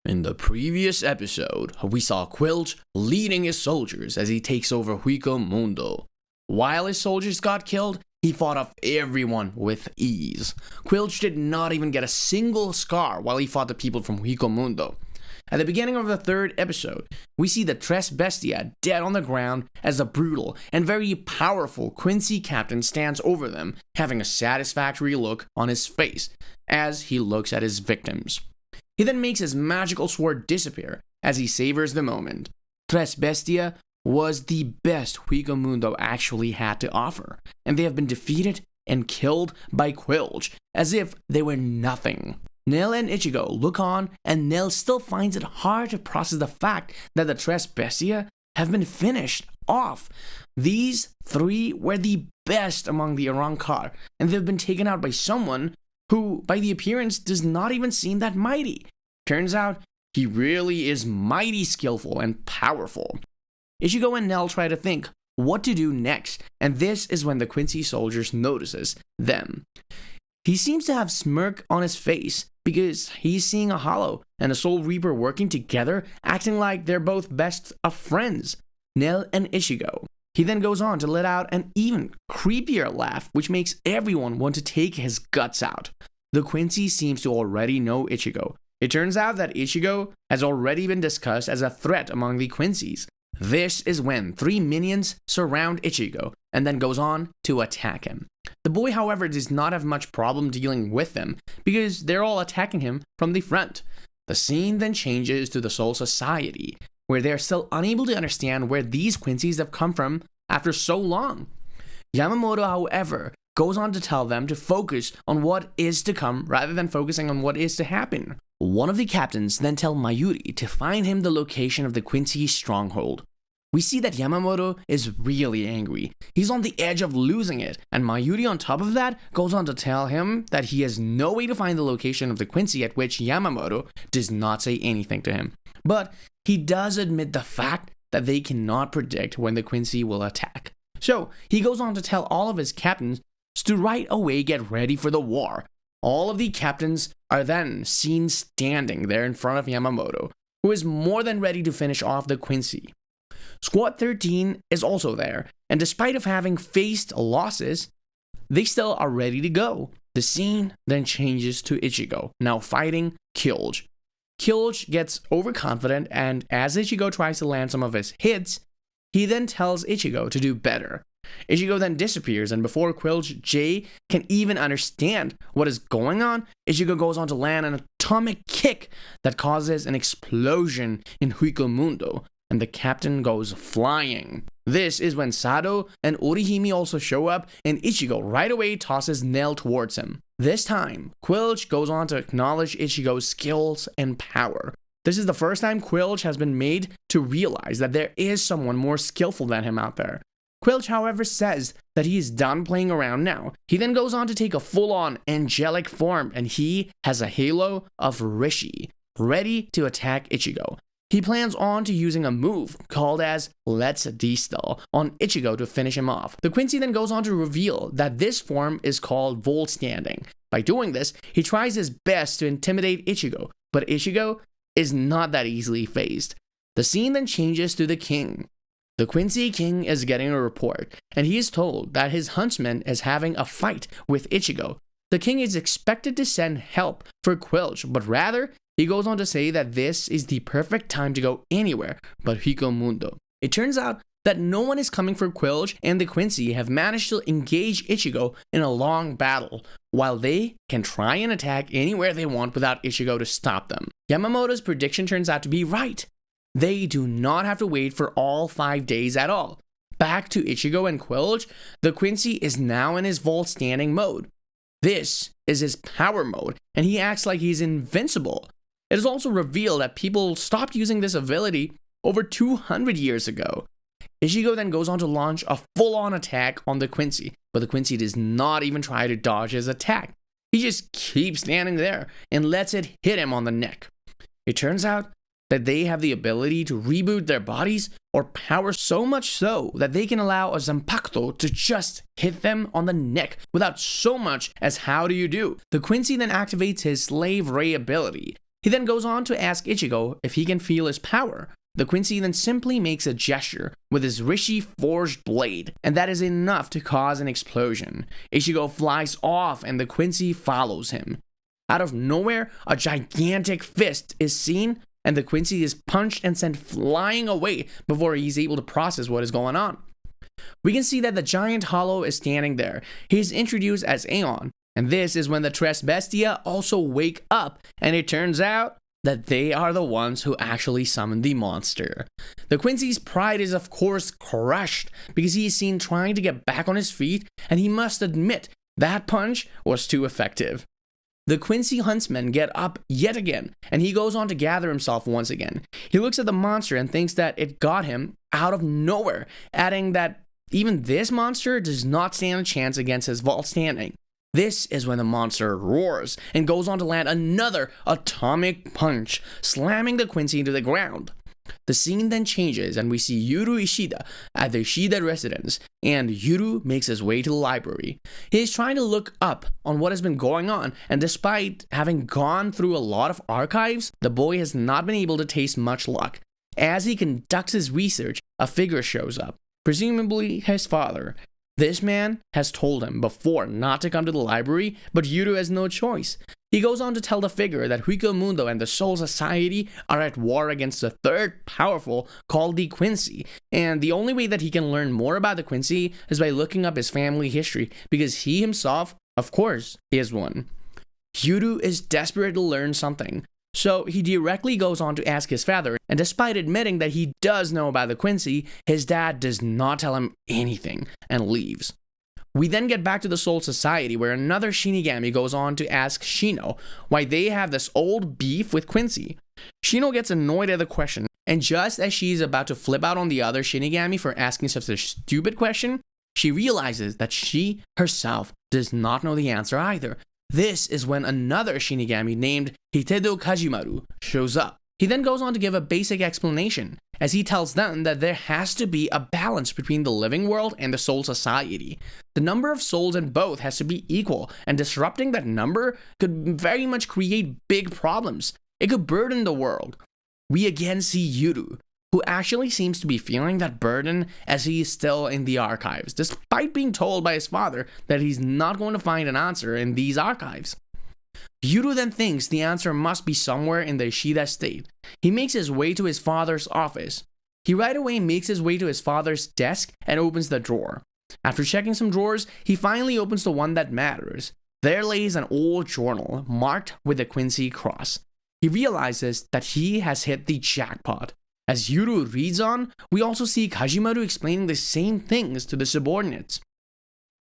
In the previous episode, we saw Quilch leading his soldiers as he takes over Mundo. While his soldiers got killed, he fought off everyone with ease. Quilch did not even get a single scar while he fought the people from Mundo. At the beginning of the third episode, we see the Tres Bestia dead on the ground as the brutal and very powerful Quincy captain stands over them, having a satisfactory look on his face as he looks at his victims. He then makes his magical sword disappear as he savors the moment. Tres Bestia was the best Mundo actually had to offer, and they have been defeated and killed by Quilch as if they were nothing. Nell and Ichigo look on, and Nell still finds it hard to process the fact that the Tres Bestia have been finished off. These three were the best among the Arrancar, and they've been taken out by someone who, by the appearance, does not even seem that mighty. Turns out, he really is mighty skillful and powerful. Ichigo and Nell try to think what to do next, and this is when the Quincy soldiers notices them. He seems to have smirk on his face because he's seeing a Hollow and a Soul Reaper working together, acting like they're both best of friends, Nell and Ichigo. He then goes on to let out an even creepier laugh, which makes everyone want to take his guts out. The Quincy seems to already know Ichigo. It turns out that Ichigo has already been discussed as a threat among the Quincies. This is when three minions surround Ichigo and then goes on to attack him. The boy, however, does not have much problem dealing with them because they're all attacking him from the front. The scene then changes to the Soul Society, where they're still unable to understand where these Quincies have come from after so long. Yamamoto, however, goes on to tell them to focus on what is to come rather than focusing on what is to happen. One of the captains then tells Mayuri to find him the location of the Quincy stronghold. We see that Yamamoto is really angry. He's on the edge of losing it, and Mayuri on top of that goes on to tell him that he has no way to find the location of the Quincy, at which Yamamoto does not say anything to him. But he does admit the fact that they cannot predict when the Quincy will attack. So he goes on to tell all of his captains to right away get ready for the war. All of the captains are then seen standing there in front of Yamamoto, who is more than ready to finish off the Quincy. Squad 13 is also there, and despite of having faced losses, they still are ready to go. The scene then changes to Ichigo, now fighting Quilch. Quilch gets overconfident, and as Ichigo tries to land some of his hits, he then tells Ichigo to do better. Ichigo then disappears, and before Quilch J can even understand what is going on, Ichigo goes on to land an atomic kick that causes an explosion in Mundo, and the captain goes flying. This is when Sado and Orihime also show up, and Ichigo right away tosses Nell towards him. This time, Quilch goes on to acknowledge Ichigo's skills and power. This is the first time Quilch has been made to realize that there is someone more skillful than him out there. Quilch, however, says that he is done playing around now. He then goes on to take a full-on angelic form, and he has a halo of Rishi, ready to attack Ichigo. He plans on to using a move called as Let's Distill on Ichigo to finish him off. The Quincy then goes on to reveal that this form is called Volt Standing. By doing this, he tries his best to intimidate Ichigo, but Ichigo is not that easily phased. The scene then changes to the king. The Quincy king is getting a report, and he is told that his huntsman is having a fight with Ichigo. The king is expected to send help for Quilch, but rather, he goes on to say that this is the perfect time to go anywhere but Mundo. It turns out that no one is coming for Quilch, and the Quincy have managed to engage Ichigo in a long battle, while they can try and attack anywhere they want without Ichigo to stop them. Yamamoto's prediction turns out to be right. They do not have to wait for all 5 days at all. Back to Ichigo and Quilch, the Quincy is now in his Volt Standing mode. This is his power mode, and he acts like he's invincible. It is also revealed that people stopped using this ability over 200 years ago. Ichigo then goes on to launch a full-on attack on the Quincy, but the Quincy does not even try to dodge his attack. He just keeps standing there and lets it hit him on the neck. It turns out that they have the ability to reboot their bodies or power so much so that they can allow a Zanpakuto to just hit them on the neck without so much as how do you do. The Quincy then activates his Slave Ray ability. He then goes on to ask Ichigo if he can feel his power. The Quincy then simply makes a gesture with his Rishi forged blade, and that is enough to cause an explosion. Ichigo flies off and the Quincy follows him. Out of nowhere, a gigantic fist is seen, and the Quincy is punched and sent flying away before he's able to process what is going on. We can see that the giant hollow is standing there. He is introduced as Aeon, and this is when the Tres Bestia also wake up, and it turns out that they are the ones who actually summoned the monster. The Quincy's pride is of course crushed because he is seen trying to get back on his feet, and he must admit that punch was too effective. The Quincy huntsmen get up yet again, and he goes on to gather himself once again. He looks at the monster and thinks that it got him out of nowhere, adding that even this monster does not stand a chance against his vault standing. This is when the monster roars and goes on to land another atomic punch, slamming the Quincy into the ground. The scene then changes and we see Yuru Ishida at the Ishida residence, and Yuru makes his way to the library. He is trying to look up on what has been going on, and despite having gone through a lot of archives, the boy has not been able to taste much luck. As he conducts his research, a figure shows up, presumably his father. This man has told him before not to come to the library, but Yuru has no choice. He goes on to tell the figure that Huikomundo and the Soul Society are at war against the third powerful called the Quincy, and the only way that he can learn more about the Quincy is by looking up his family history, because he himself, of course, is one. Yuru is desperate to learn something, so he directly goes on to ask his father, and despite admitting that he does know about the Quincy, his dad does not tell him anything and leaves. We then get back to the Soul Society, where another Shinigami goes on to ask Shino why they have this old beef with Quincy. Shino gets annoyed at the question, and just as she is about to flip out on the other Shinigami for asking such a stupid question, she realizes that she herself does not know the answer either. This is when another Shinigami named Hitedo Kajimaru shows up. He then goes on to give a basic explanation, as he tells them that there has to be a balance between the living world and the Soul Society. The number of souls in both has to be equal, and disrupting that number could very much create big problems. It could burden the world. We again see Yuru, who actually seems to be feeling that burden as he is still in the archives, despite being told by his father that he's not going to find an answer in these archives. Yuru then thinks the answer must be somewhere in the Ishida state. He makes his way to his father's office. He right away makes his way to his father's desk and opens the drawer. After checking some drawers, he finally opens the one that matters. There lays an old journal marked with the Quincy cross. He realizes that he has hit the jackpot. As Yuru reads on, we also see Kajimaru explaining the same things to the subordinates.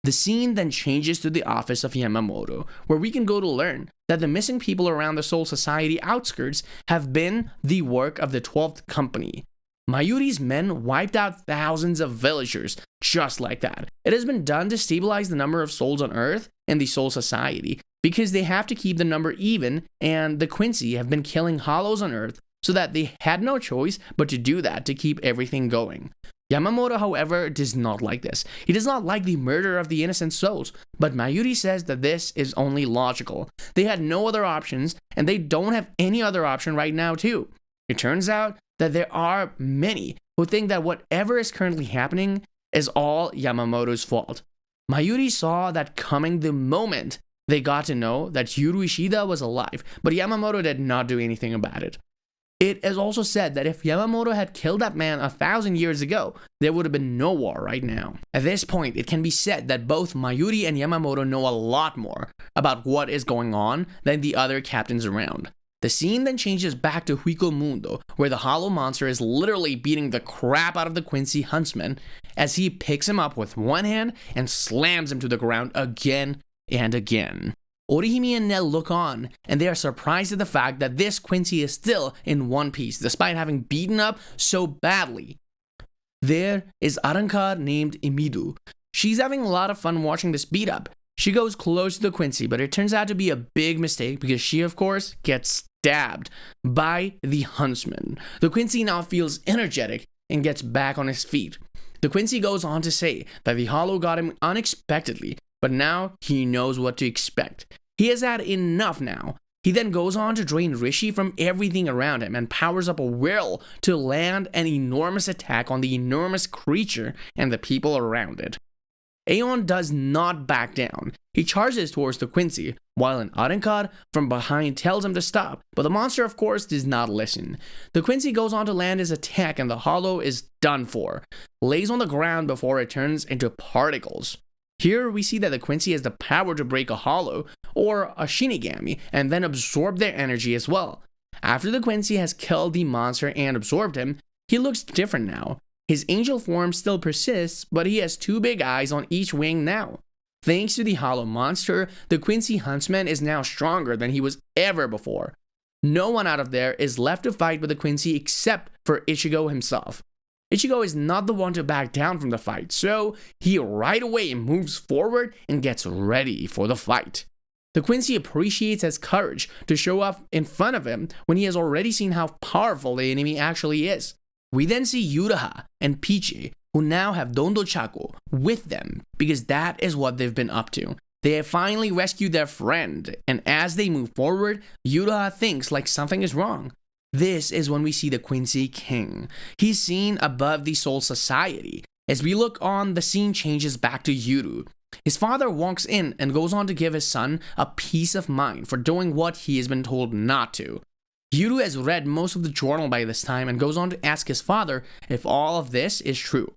The scene then changes to the office of Yamamoto, where we can go to learn that the missing people around the Soul Society outskirts have been the work of the 12th Company. Mayuri's men wiped out thousands of villagers just like that. It has been done to stabilize the number of souls on Earth and the Soul Society, because they have to keep the number even, and the Quincy have been killing hollows on Earth, so that they had no choice but to do that to keep everything going. Yamamoto, however, does not like this. He does not like the murder of the innocent souls, but Mayuri says that this is only logical. They had no other options, and they don't have any other option right now too. It turns out that there are many who think that whatever is currently happening is all Yamamoto's fault. Mayuri saw that coming the moment they got to know that Yuru Ishida was alive, but Yamamoto did not do anything about it. It is also said that if Yamamoto had killed that man 1,000 years ago, there would have been no war right now. At this point, it can be said that both Mayuri and Yamamoto know a lot more about what is going on than the other captains around. The scene then changes back to Huikomundo, where the hollow monster is literally beating the crap out of the Quincy huntsman as he picks him up with one hand and slams him to the ground again and again. Orihime and Nell look on, and they are surprised at the fact that this Quincy is still in one piece, despite having beaten up so badly. There is Arankar named Imidu. She's having a lot of fun watching this beat up. She goes close to the Quincy, but it turns out to be a big mistake because she, of course, gets stabbed by the huntsman. The Quincy now feels energetic and gets back on his feet. The Quincy goes on to say that the hollow got him unexpectedly, but now he knows what to expect. He has had enough now. He then goes on to drain Rishi from everything around him and powers up a will to land an enormous attack on the enormous creature and the people around it. Aeon does not back down. He charges towards the Quincy, while an Arenkad from behind tells him to stop, but the monster of course does not listen. The Quincy goes on to land his attack and the hollow is done for, lays on the ground before it turns into particles. Here we see that the Quincy has the power to break a hollow, or a Shinigami, and then absorb their energy as well. After the Quincy has killed the monster and absorbed him, he looks different now. His angel form still persists, but he has 2 big eyes on each wing now. Thanks to the hollow monster, the Quincy Huntsman is now stronger than he was ever before. No one out of there is left to fight with the Quincy except for Ichigo himself. Ichigo is not the one to back down from the fight, so he right away moves forward and gets ready for the fight. The Quincy appreciates his courage to show up in front of him when he has already seen how powerful the enemy actually is. We then see Yuraha and Peachy, who now have Dondo Chako with them because that is what they've been up to. They have finally rescued their friend, and as they move forward, Yuraha thinks like something is wrong. This is when we see the Quincy King. He's seen above the Soul Society. As we look on, the scene changes back to Yuru. His father walks in and goes on to give his son a peace of mind for doing what he has been told not to. Yuru has read most of the journal by this time and goes on to ask his father if all of this is true.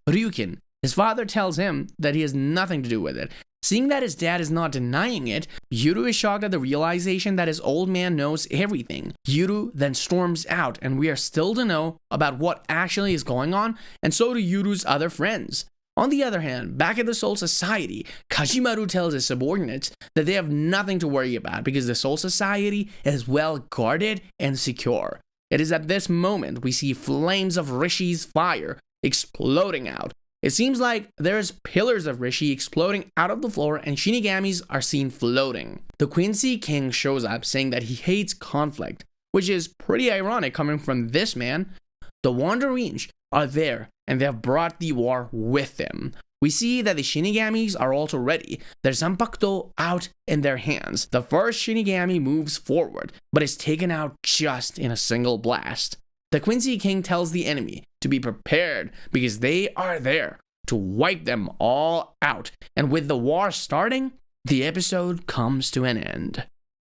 Ryukin, his father, tells him that he has nothing to do with it. Seeing that his dad is not denying it, Yuru is shocked at the realization that his old man knows everything. Yuru then storms out, and we are still to know about what actually is going on, and so do Yuru's other friends. On the other hand, back at the Soul Society, Kashimaru tells his subordinates that they have nothing to worry about because the Soul Society is well guarded and secure. It is at this moment we see flames of Rishi's fire exploding out. It seems like there's pillars of Rishi exploding out of the floor and Shinigamis are seen floating. The Quincy King shows up saying that he hates conflict, which is pretty ironic coming from this man. The Wanderings are there and they have brought the war with them. We see that the Shinigamis are also ready. Their Zanpakuto out in their hands. The first Shinigami moves forward, but is taken out just in a single blast. The Quincy King tells the enemy to be prepared because they are there to wipe them all out. And with the war starting, the episode comes to an end.